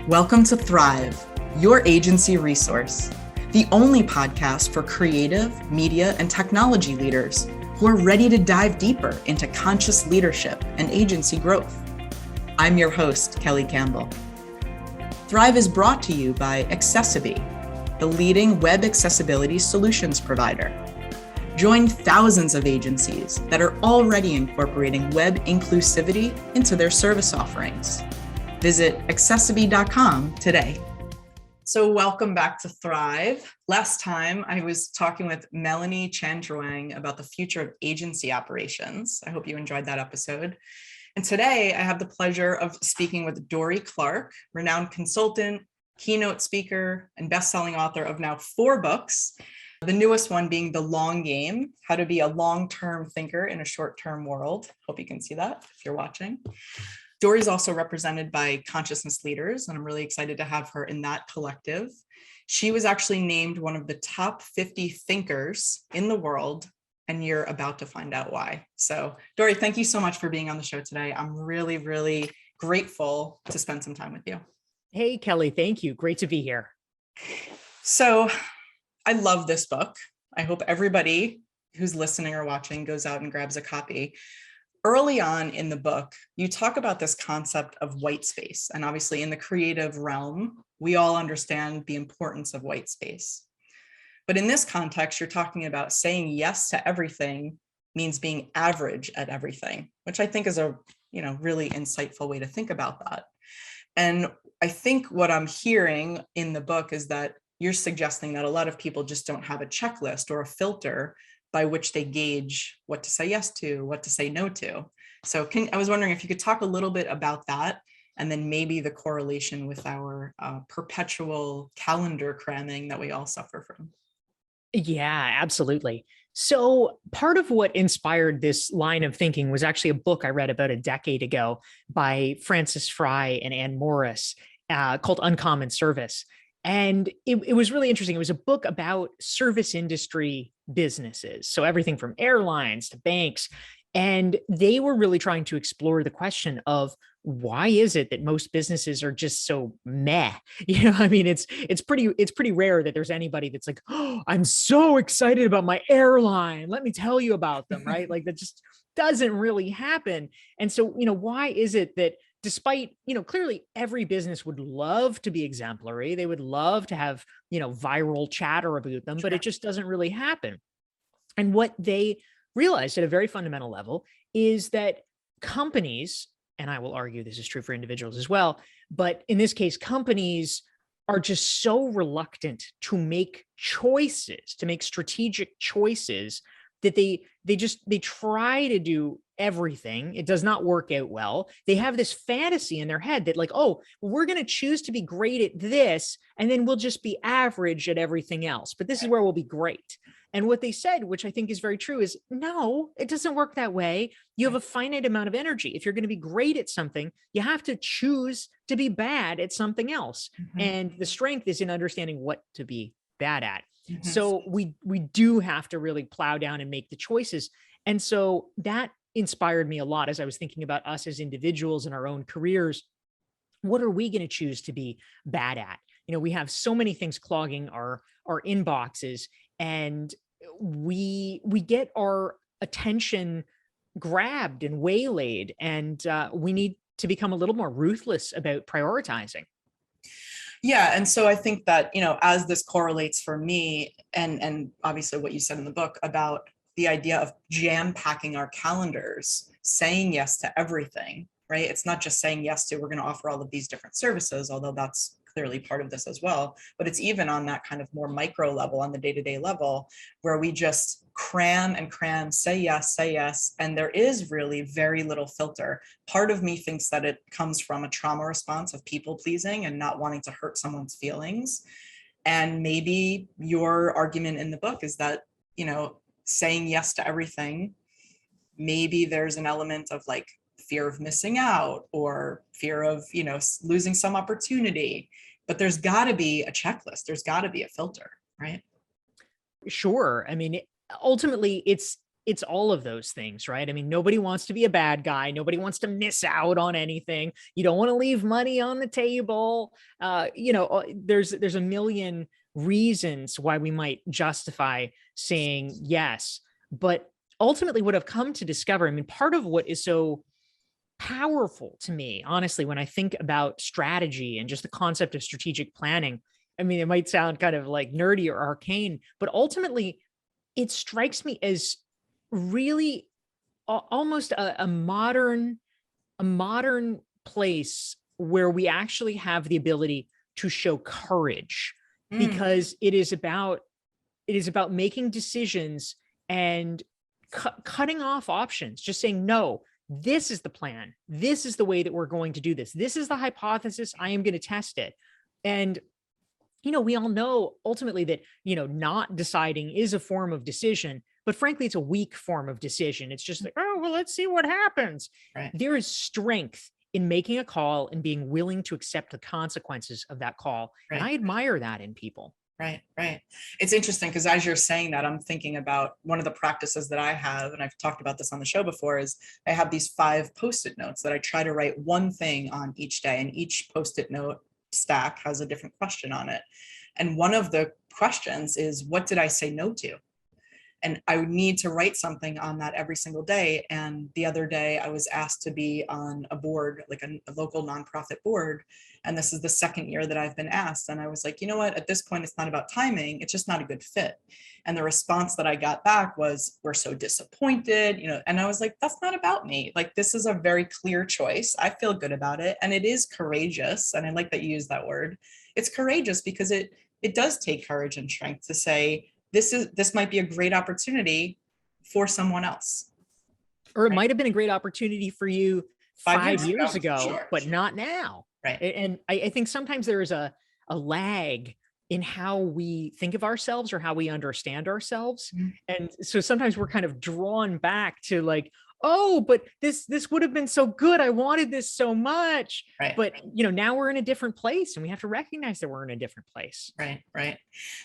Welcome to Thrive, your agency resource, the only podcast for creative, media, and technology leaders who are ready to dive deeper into conscious leadership and agency growth. I'm your host, Kelly Campbell. Thrive is brought to you by Accessiby, the leading web accessibility solutions provider. Join thousands of agencies that are already incorporating web inclusivity into their service offerings. Visit accessiby.com today. So welcome back to Thrive. Last time I was talking with Melanie Chandrawang about the future of agency operations. I hope you enjoyed that episode. And today I have the pleasure of speaking with Dorie Clark, renowned consultant, keynote speaker, and best-selling author of now 4 books. The newest one being The Long Game, How to Be a Long-Term Thinker in a Short-Term World. Hope you can see that if you're watching. Dorie is also represented by Consciousness Leaders, and I'm really excited to have her in that collective. She was actually named one of the top 50 thinkers in the world, and you're about to find out why. So Dorie, thank you so much for being on the show today. I'm really, really grateful to spend some time with you. Hey, Kelly, thank you. Great to be here. So I love this book. I hope everybody who's listening or watching goes out and grabs a copy. Early on in the book, you talk about this concept of white space. And obviously in the creative realm, we all understand the importance of white space. But in this context, you're talking about saying yes to everything means being average at everything, which I think is a really insightful way to think about that. And I think what I'm hearing in the book is that you're suggesting that a lot of people just don't have a checklist or a filter by which they gauge what to say yes to, what to say no to. So I was wondering if you could talk a little bit about that, and then maybe the correlation with our perpetual calendar cramming that we all suffer from. Yeah, absolutely. So part of what inspired this line of thinking was actually a book I read about a decade ago by Frances Fry and Anne Morris called Uncommon Service. And it was really interesting. It was a book about service industry businesses. So everything from airlines to banks. And they were really trying to explore the question of why is it that most businesses are just so meh? I mean, it's pretty rare that there's anybody that's like, oh, I'm so excited about my airline. Let me tell you about them, right? Like that just doesn't really happen. And so, why is it that despite, clearly every business would love to be exemplary. They would love to have, viral chatter about them, but it just doesn't really happen. And what they realized at a very fundamental level is that companies, and I will argue this is true for individuals as well, but in this case, companies are just so reluctant to make choices, to make strategic choices, that they try to do everything. It does not work out well. They have this fantasy in their head that like, oh, we're going to choose to be great at this, and then we'll just be average at everything else. But this is where we'll be great. And what they said, which I think is very true, is no, it doesn't work that way. You have a finite amount of energy. If you're going to be great at something, you have to choose to be bad at something else. Mm-hmm. And the strength is in understanding what to be bad at. Mm-hmm. So we do have to really plow down and make the choices. And so that inspired me a lot as I was thinking about us as individuals in our own careers. What are we going to choose to be bad at? We have so many things clogging our inboxes, and we get our attention grabbed and waylaid, and we need to become a little more ruthless about prioritizing. Yeah. And so I think that, as this correlates for me and obviously what you said in the book about the idea of jam packing our calendars, saying yes to everything, right? It's not just saying yes to, we're going to offer all of these different services, although that's clearly part of this as well. But it's even on that kind of more micro level, on the day-to-day level, where we just cram and cram, say yes. And there is really very little filter. Part of me thinks that it comes from a trauma response of people pleasing and not wanting to hurt someone's feelings. And maybe your argument in the book is that, saying yes to everything, maybe there's an element of like fear of missing out or fear of, losing some opportunity, but there's got to be a checklist. There's got to be a filter, right? Sure. I mean, ultimately, it's it's all of those things, right? I mean, nobody wants to be a bad guy. Nobody wants to miss out on anything. You don't want to leave money on the table. There's a million reasons why we might justify saying yes. But ultimately, what I've come to discover, I mean, part of what is so powerful to me, honestly, when I think about strategy and just the concept of strategic planning, I mean, it might sound kind of like nerdy or arcane, but ultimately, it strikes me as really almost a modern place where we actually have the ability to show courage, because it is about making decisions and cutting off options, just saying, no, this is the plan. This is the way that we're going to do this. This is the hypothesis. I am going to test it. And we all know ultimately that, not deciding is a form of decision, but frankly, it's a weak form of decision. It's just like, oh, well, let's see what happens. Right. There is strength in making a call and being willing to accept the consequences of that call. Right. And I admire that in people. Right. It's interesting because as you're saying that, I'm thinking about one of the practices that I have, and I've talked about this on the show before, is I have these 5 Post-it notes that I try to write one thing on each day, and each Post-it note stack has a different question on it. And one of the questions is, what did I say no to? And I would need to write something on that every single day. And the other day I was asked to be on a board, like a local nonprofit board. And this is the second year that I've been asked. And I was like, you know what, at this point, it's not about timing. It's just not a good fit. And the response that I got back was, we're so disappointed, and I was like, that's not about me. Like, this is a very clear choice. I feel good about it. And it is courageous. And I like that you use that word. It's courageous because it does take courage and strength to say, this might be a great opportunity for someone else. Or it might have been a great opportunity for you 5 years ago, sure, but not now. Right. And I think sometimes there is a lag in how we think of ourselves or how we understand ourselves. Mm-hmm. And so sometimes we're kind of drawn back to like, oh, but this would have been so good. I wanted this so much. Right. But now we're in a different place, and we have to recognize that we're in a different place. Right.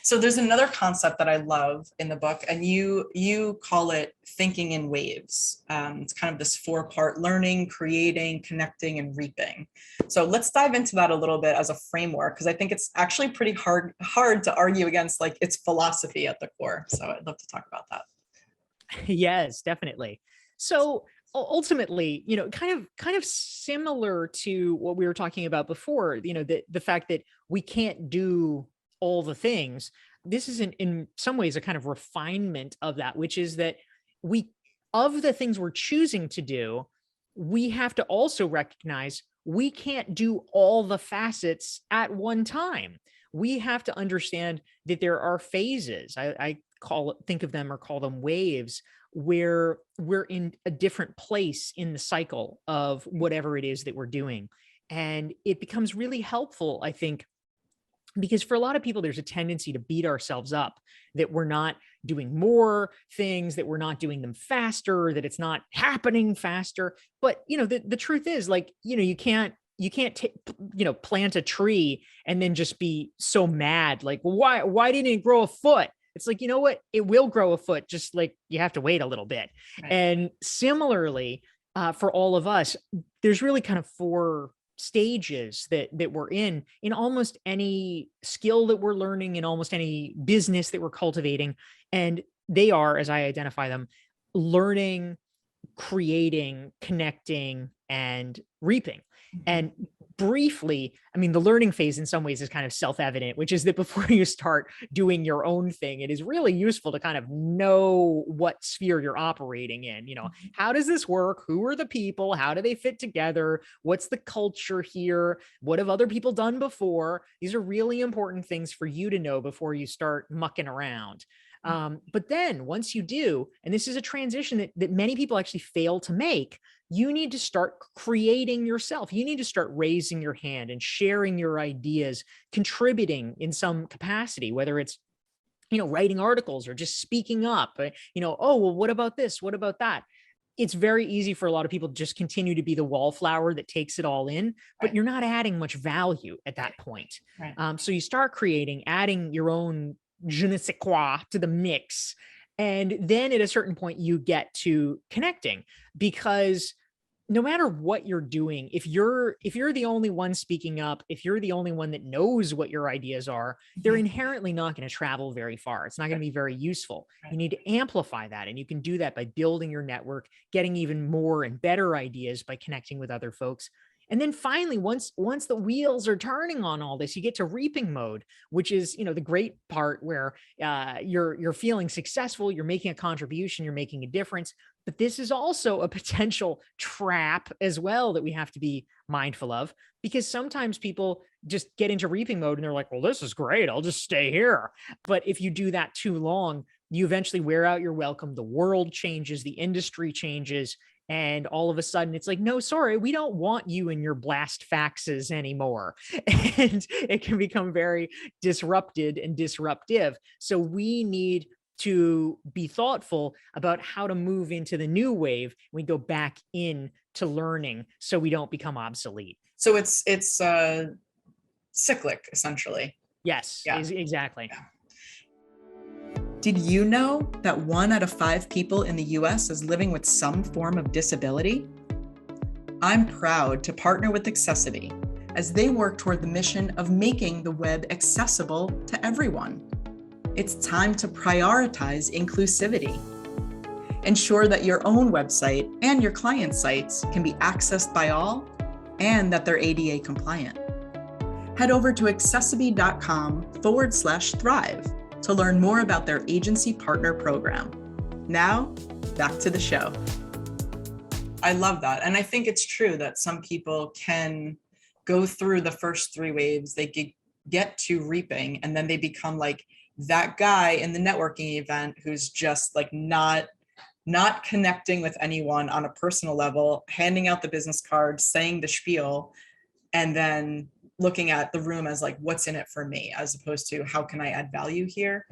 So there's another concept that I love in the book, and you call it thinking in waves. It's kind of this 4-part: learning, creating, connecting, and reaping. So let's dive into that a little bit as a framework, because I think it's actually pretty hard to argue against, like, its philosophy at the core. So I'd love to talk about that. Yes, definitely. So ultimately, kind of similar to what we were talking about before, the fact that we can't do all the things. This is in some ways a kind of refinement of that, which is that of the things we're choosing to do, we have to also recognize we can't do all the facets at one time. We have to understand that there are phases. I think of them or call them waves, where we're in a different place in the cycle of whatever it is that we're doing. And it becomes really helpful, I think, because for a lot of people, there's a tendency to beat ourselves up that we're not doing more things, that we're not doing them faster, that it's not happening faster. But, the truth is, like, you can't plant a tree and then just be so mad, like, well, why didn't it grow a foot? It's like, you know what? It will grow a foot, just like you have to wait a little bit. Right. And similarly, for all of us, there's really kind of 4 stages that we're in almost any skill that we're learning, in almost any business that we're cultivating. And they are, as I identify them, learning, creating, connecting, and reaping. And briefly, I mean, the learning phase in some ways is kind of self-evident, which is that before you start doing your own thing, it is really useful to kind of know what sphere you're operating in. How does this work? Who are the people? How do they fit together? What's the culture here? What have other people done before? These are really important things for you to know before you start mucking around. But then once you do, and this is a transition that many people actually fail to make, you need to start creating yourself. You need to start raising your hand and sharing your ideas, contributing in some capacity, whether it's, writing articles or just speaking up, oh, well, what about this? What about that? It's very easy for a lot of people to just continue to be the wallflower that takes it all in, but you're not adding much value at that point. Right. So you start creating, adding your own je ne sais quoi to the mix. And then at a certain point, you get to connecting, because no matter what you're doing, if you're the only one speaking up, if you're the only one that knows what your ideas are, they're inherently not going to travel very far. It's not going to be very useful. You need to amplify that. And you can do that by building your network, getting even more and better ideas by connecting with other folks. And then finally, once the wheels are turning on all this, you get to reaping mode, which is, the great part where you're feeling successful, you're making a contribution, you're making a difference. But this is also a potential trap as well that we have to be mindful of, because sometimes people just get into reaping mode and they're like, well, this is great, I'll just stay here. But if you do that too long, you eventually wear out your welcome. The world changes, the industry changes. And all of a sudden it's like, no, sorry, we don't want you and your blast faxes anymore. And it can become very disrupted and disruptive. So we need to be thoughtful about how to move into the new wave. We go back in to learning so we don't become obsolete. So it's cyclic, essentially. Yes, Yeah. Exactly. Yeah. Did you know that 1 out of 5 people in the US is living with some form of disability? I'm proud to partner with Accessity as they work toward the mission of making the web accessible to everyone. It's time to prioritize inclusivity. Ensure that your own website and your client sites can be accessed by all and that they're ADA compliant. Head over to accessity.com/thrive to learn more about their agency partner program. Now, back to the show. I love that. And I think it's true that some people can go through the first 3 waves, they get to reaping, and then they become like that guy in the networking event who's just like not connecting with anyone on a personal level, handing out the business cards, saying the spiel, and then looking at the room as like, what's in it for me, as opposed to how can I add value here?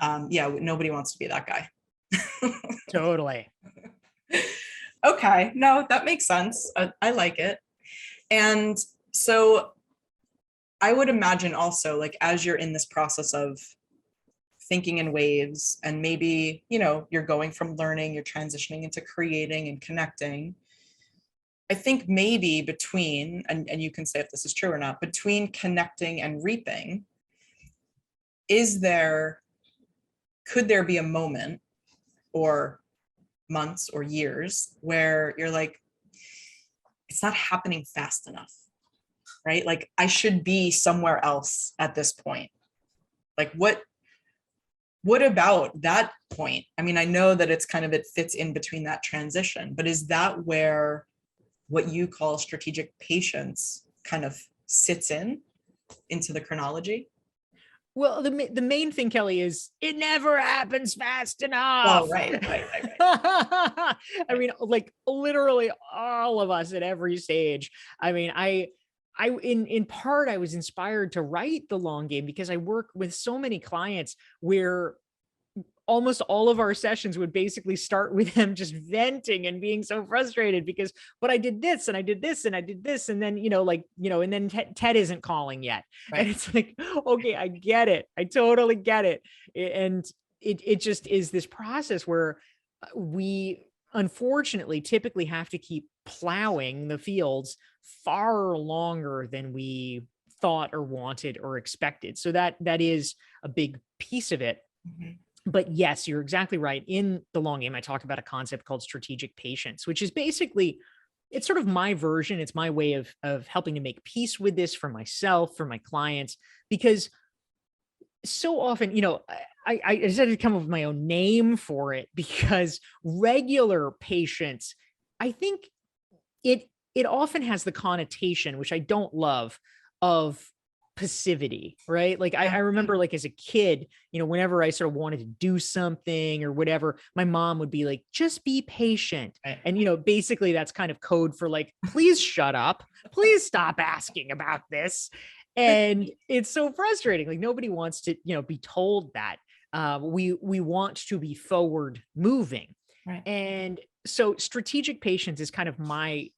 Nobody wants to be that guy. Totally. Okay, no, that makes sense. I like it. And so I would imagine also, like, as you're in this process of thinking in waves, and maybe, you're going from learning, you're transitioning into creating and connecting. I think maybe between, and you can say if this is true or not, between connecting and reaping, could there be a moment or months or years where you're like, it's not happening fast enough, right? Like I should be somewhere else at this point. Like what about that point? I mean, I know that it fits in between that transition, but is that where what you call strategic patience kind of sits into the chronology? Well, the main thing, Kelly, is it never happens fast enough. Oh, right. I mean, like literally all of us at every stage. I mean, in part, I was inspired to write The Long Game because I work with so many clients where almost all of our sessions would basically start with them just venting and being so frustrated because, but I did this and I did this and I did this. And then, and then Ted isn't calling yet. Right. And it's like, okay, I get it. I totally get it. And it just is this process where we unfortunately typically have to keep plowing the fields far longer than we thought or wanted or expected. So that is a big piece of it. Mm-hmm. But yes, you're exactly right. In The Long Game, I talk about a concept called strategic patience, which is basically, it's sort of my version. It's my way of helping to make peace with this for myself, for my clients, because so often, I decided to come up with my own name for it because regular patience, I think it often has the connotation, which I don't love, of passivity, right? Like I remember like as a kid, whenever I sort of wanted to do something or whatever, my mom would be like, just be patient. Right. And, basically that's kind of code for like, please shut up, please stop asking about this. And it's so frustrating. Like nobody wants to, be told that. We want to be forward moving. Right. And so strategic patience is kind of my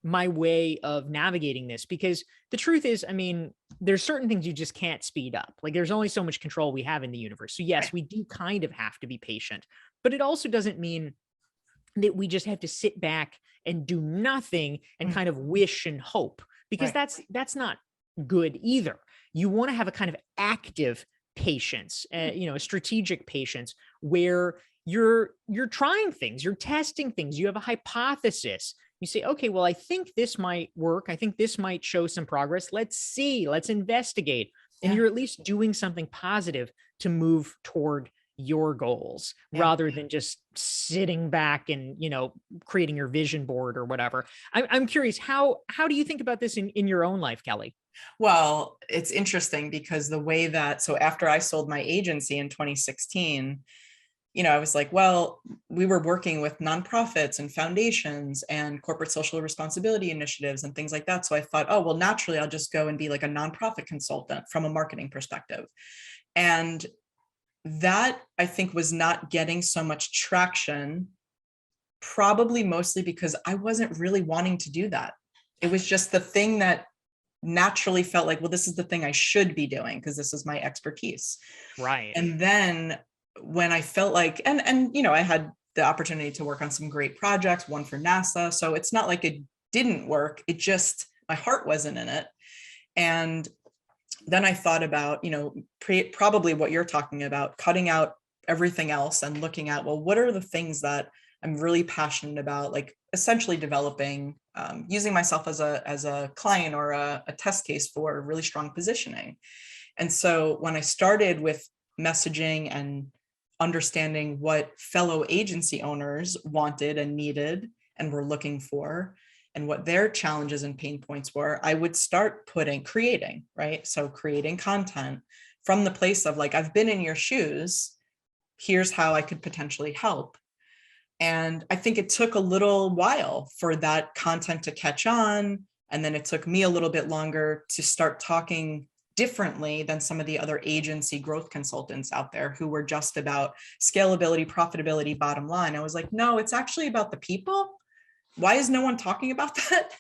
way of navigating this, because the truth is, I mean, there's certain things you just can't speed up. Like there's only so much control we have in the universe. So yes, we do kind of have to be patient, but it also doesn't mean that we just have to sit back and do nothing and kind of wish and hope, because that's not good either. You want to have a kind of active patience, a strategic patience, where you're trying things, you're testing things, you have a hypothesis. You say, okay, well, I think this might work. I think this might show some progress. Let's see, let's investigate. And you're at least doing something positive to move toward your goals rather than just sitting back and, creating your vision board or whatever. I'm curious, how do you think about this in your own life, Kelly? Well, it's interesting because the way that, so after I sold my agency in 2016, I was like, well, we were working with nonprofits and foundations and corporate social responsibility initiatives and things like that. So I thought, oh, well, naturally, I'll just go and be like a nonprofit consultant from a marketing perspective. And that, I think, was not getting so much traction, probably mostly because I wasn't really wanting to do that. It was just the thing that naturally felt like, well, this is the thing I should be doing because this is my expertise. Right. And then when I felt like, and I had the opportunity to work on some great projects, one for NASA. So it's not like it didn't work. It just, my heart wasn't in it. And then I thought about, probably what you're talking about, cutting out everything else and looking at, well, what are the things that I'm really passionate about, like essentially developing, using myself as a client or a test case for really strong positioning. And so when I started with messaging and understanding what fellow agency owners wanted and needed and were looking for, and what their challenges and pain points were, I would start creating, right? So creating content from the place of like, I've been in your shoes, here's how I could potentially help. And I think it took a little while for that content to catch on. And then it took me a little bit longer to start talking differently than some of the other agency growth consultants out there who were just about scalability, profitability, bottom line. I was like, no, it's actually about the people. Why is no one talking about that?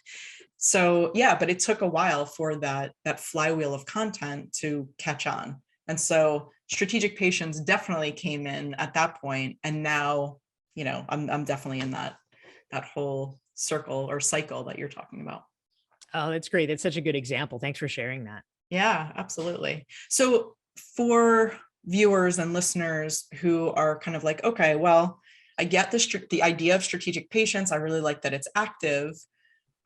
So yeah, but it took a while for that flywheel of content to catch on. And so strategic patience definitely came in at that point. And now, I'm definitely in that whole circle or cycle that you're talking about. Oh, that's great. That's such a good example. Thanks for sharing that. Yeah, absolutely. So for viewers and listeners who are kind of like, okay, well, I get the idea of strategic patience. I really like that it's active.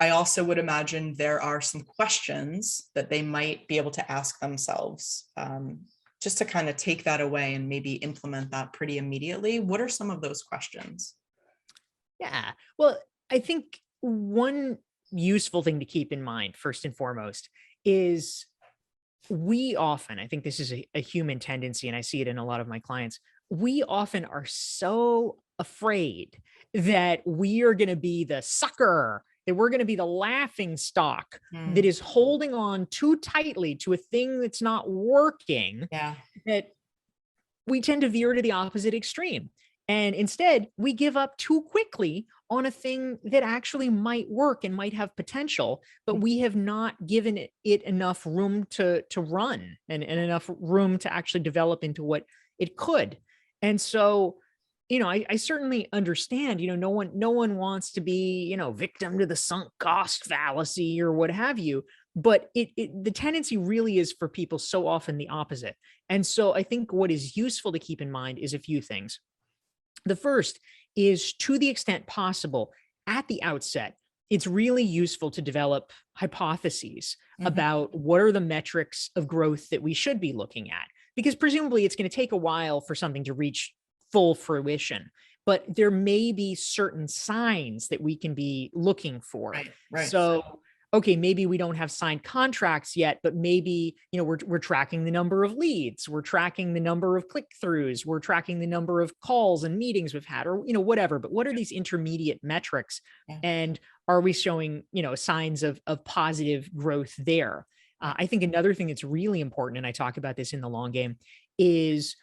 I also would imagine there are some questions that they might be able to ask themselves, just to kind of take that away and maybe implement that pretty immediately. What are some of those questions? Yeah. Well, I think one useful thing to keep in mind, first and foremost, is we often, I think this is a human tendency, and I see it in a lot of my clients, we often are so afraid that we are going to be the sucker, that we're going to be the laughing stock that is holding on too tightly to a thing that's not working, that we tend to veer to the opposite extreme. And instead, we give up too quickly on a thing that actually might work and might have potential, but we have not given it enough room to run and enough room to actually develop into what it could. And so, I certainly understand, no one wants to be, victim to the sunk cost fallacy or what have you. But the tendency really is for people so often the opposite. And so I think what is useful to keep in mind is a few things. The first is, to the extent possible, at the outset, it's really useful to develop hypotheses about what are the metrics of growth that we should be looking at, because presumably it's going to take a while for something to reach full fruition, but there may be certain signs that we can be looking for. Right. So, okay, maybe we don't have signed contracts yet, but maybe, we're tracking the number of leads, we're tracking the number of click-throughs, we're tracking the number of calls and meetings we've had, or, whatever. But what are these intermediate metrics? And are we showing, signs of positive growth there? I think another thing that's really important, and I talk about this in the long game, is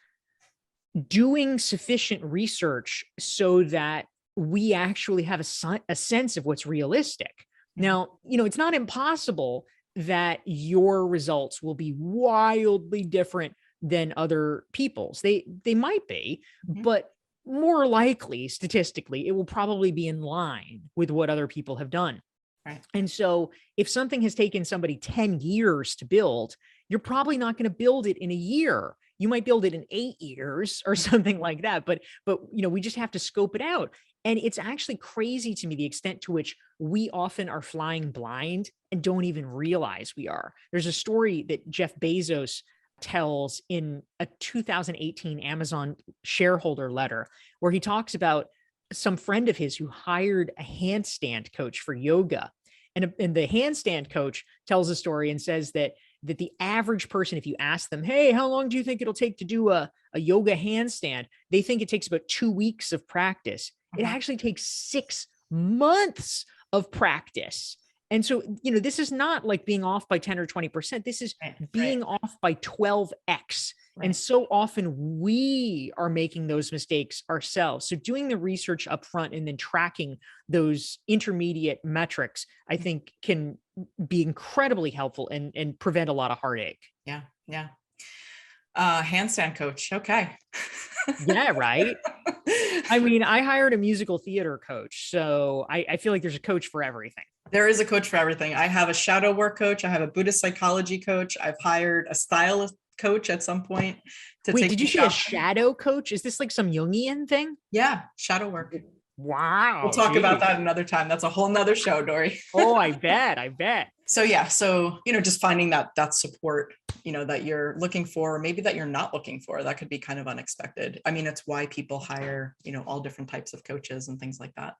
doing sufficient research so that we actually have a sense of what's realistic. Now, it's not impossible that your results will be wildly different than other people's. They might be, but more likely, statistically, it will probably be in line with what other people have done. Right. And so if something has taken somebody 10 years to build, you're probably not going to build it in a year. You might build it in 8 years or something like that. But we just have to scope it out. And it's actually crazy to me the extent to which we often are flying blind and don't even realize we are. There's a story that Jeff Bezos tells in a 2018 Amazon shareholder letter where he talks about some friend of his who hired a handstand coach for yoga. And the handstand coach tells a story and says that the average person, if you ask them, hey, how long do you think it'll take to do a yoga handstand? They think it takes about 2 weeks of practice. It actually takes 6 months of practice. And so, this is not like being off by 10 or 20%. This is being off by 12x. Right. And so often we are making those mistakes ourselves. So doing the research up front and then tracking those intermediate metrics, I think can be incredibly helpful and prevent a lot of heartache. Yeah. Yeah. Handstand coach. Okay. Yeah. Right. I mean, I hired a musical theater coach, so I feel like there's a coach for everything. There is a coach for everything. I have a shadow work coach. I have a Buddhist psychology coach. I've hired a stylist coach at some point to Wait, did you say a shadow coach? Is this like some Jungian thing? Yeah, shadow work. Wow. We'll talk about that another time. That's a whole nother show, Dorie. Oh, I bet. So yeah, so just finding that support, that you're looking for, or maybe that you're not looking for, that could be kind of unexpected. I mean, it's why people hire, all different types of coaches and things like that.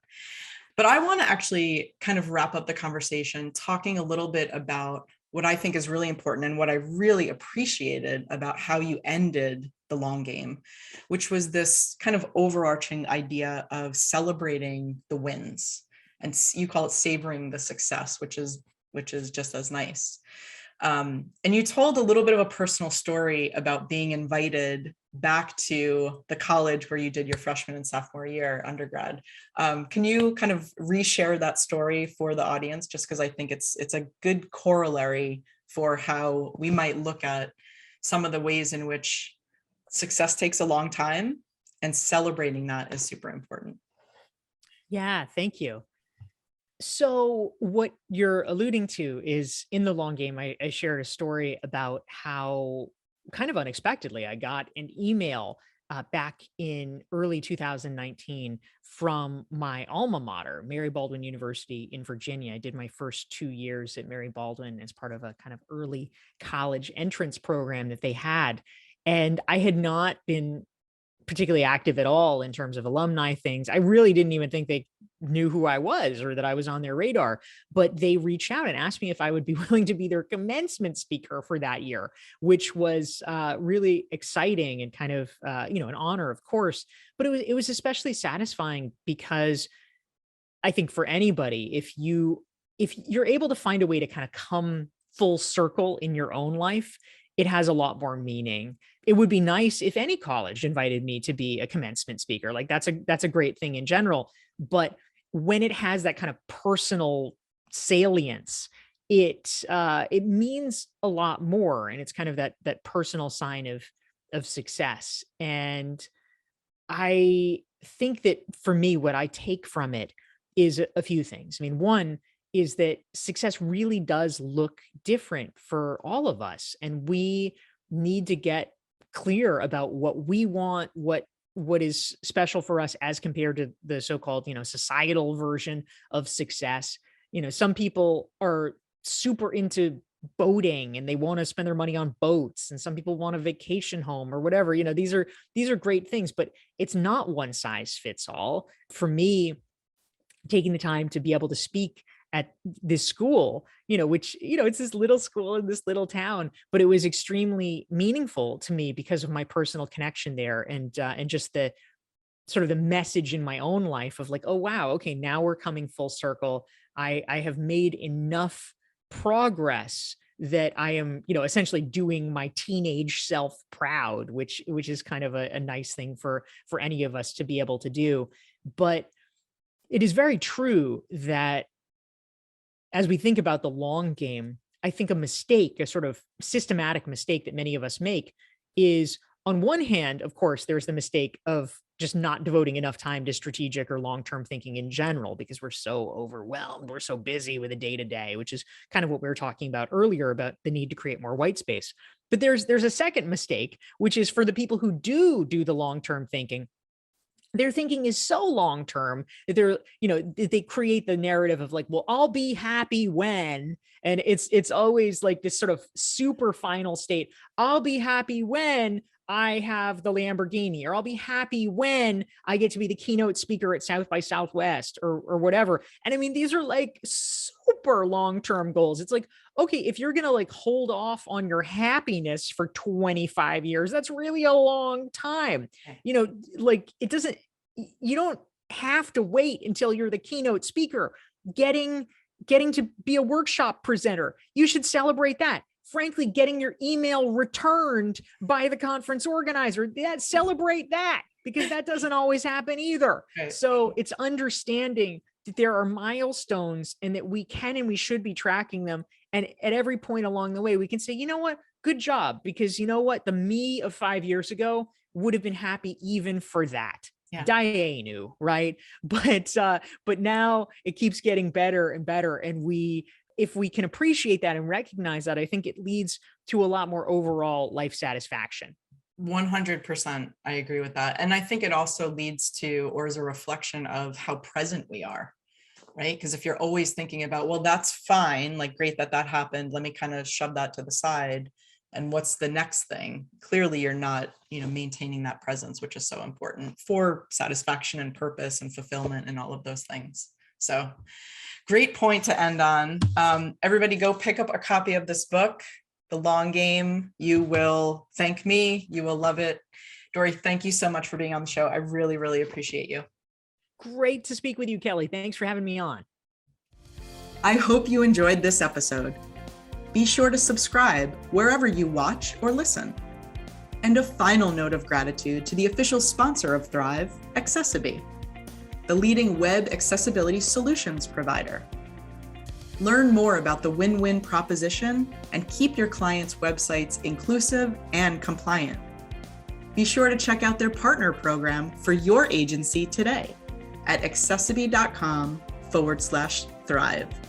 But I want to actually kind of wrap up the conversation talking a little bit about what I think is really important and what I really appreciated about how you ended the long game, which was this kind of overarching idea of celebrating the wins. And you call it savoring the success, which is just as nice. And you told a little bit of a personal story about being invited back to the college where you did your freshman and sophomore year undergrad. Can you kind of reshare that story for the audience? Just because I think it's a good corollary for how we might look at some of the ways in which success takes a long time, and celebrating that is super important. Yeah, thank you. So what you're alluding to is in the long game, I shared a story about how kind of unexpectedly I got an email back in early 2019 from my alma mater, Mary Baldwin University in Virginia. I did my first 2 years at Mary Baldwin as part of a kind of early college entrance program that they had. And I had not been particularly active at all in terms of alumni things. I really didn't even think they knew who I was or that I was on their radar, but they reached out and asked me if I would be willing to be their commencement speaker for that year, which was really exciting and kind of, an honor, of course, but it was especially satisfying because I think for anybody, if you're able to find a way to kind of come full circle in your own life, it has a lot more meaning. It would be nice if any college invited me to be a commencement speaker. Like that's a great thing in general. But when it has that kind of personal salience, it means a lot more. And it's kind of that personal sign of success. And I think that for me, what I take from it is a few things. I mean, one is that success really does look different for all of us. And we need to get clear about what we want, what is special for us as compared to the so-called, societal version of success. Some people are super into boating and they want to spend their money on boats, and some people want a vacation home or whatever. These are great things, but it's not one size fits all. For me, taking the time to be able to speak at this school, which, it's this little school in this little town, but it was extremely meaningful to me because of my personal connection there and just the sort of the message in my own life of like, oh, wow, okay, now we're coming full circle. I have made enough progress that I am, essentially doing my teenage self proud, which is kind of a nice thing for any of us to be able to do. But it is very true that as we think about the long game, I think a sort of systematic mistake that many of us make is, on one hand, of course, there's the mistake of just not devoting enough time to strategic or long-term thinking in general because we're so overwhelmed. We're so busy with the day-to-day, which is kind of what we were talking about earlier about the need to create more white space. But there's a second mistake, which is for the people who do the long-term thinking. Their thinking is so long-term that they create the narrative of like, well, I'll be happy when, and it's always like this sort of super final state. I'll be happy when I have the Lamborghini, or I'll be happy when I get to be the keynote speaker at South by Southwest or whatever. And I mean, these are like super long-term goals. It's like, okay, if you're going to like hold off on your happiness for 25 years, that's really a long time. Like you don't have to wait until you're the keynote speaker. Getting to be a workshop presenter, you should celebrate that. Frankly, getting your email returned by the conference organizer, celebrate that, because that doesn't always happen either. Right. So it's understanding that there are milestones and that we can and we should be tracking them. And at every point along the way, we can say, you know what, good job. Because you know what, the me of 5 years ago would have been happy even for that. Yeah. Dayenu, right? But now it keeps getting better and better. And if we can appreciate that and recognize that, I think it leads to a lot more overall life satisfaction. 100%. I agree with that. And I think it also leads to, or is a reflection of how present we are, right? Because if you're always thinking about, well, that's fine, like, great that happened, let me kind of shove that to the side. And what's the next thing? Clearly, you're not, maintaining that presence, which is so important for satisfaction and purpose and fulfillment and all of those things. So great point to end on. Everybody go pick up a copy of this book, The Long Game. You will thank me. You will love it. Dorie, thank you so much for being on the show. I really, really appreciate you. Great to speak with you, Kelly. Thanks for having me on. I hope you enjoyed this episode. Be sure to subscribe wherever you watch or listen. And a final note of gratitude to the official sponsor of Thrive, Accessiby, the leading web accessibility solutions provider. Learn more about the win-win proposition and keep your clients' websites inclusive and compliant. Be sure to check out their partner program for your agency today at accessiby.com/thrive.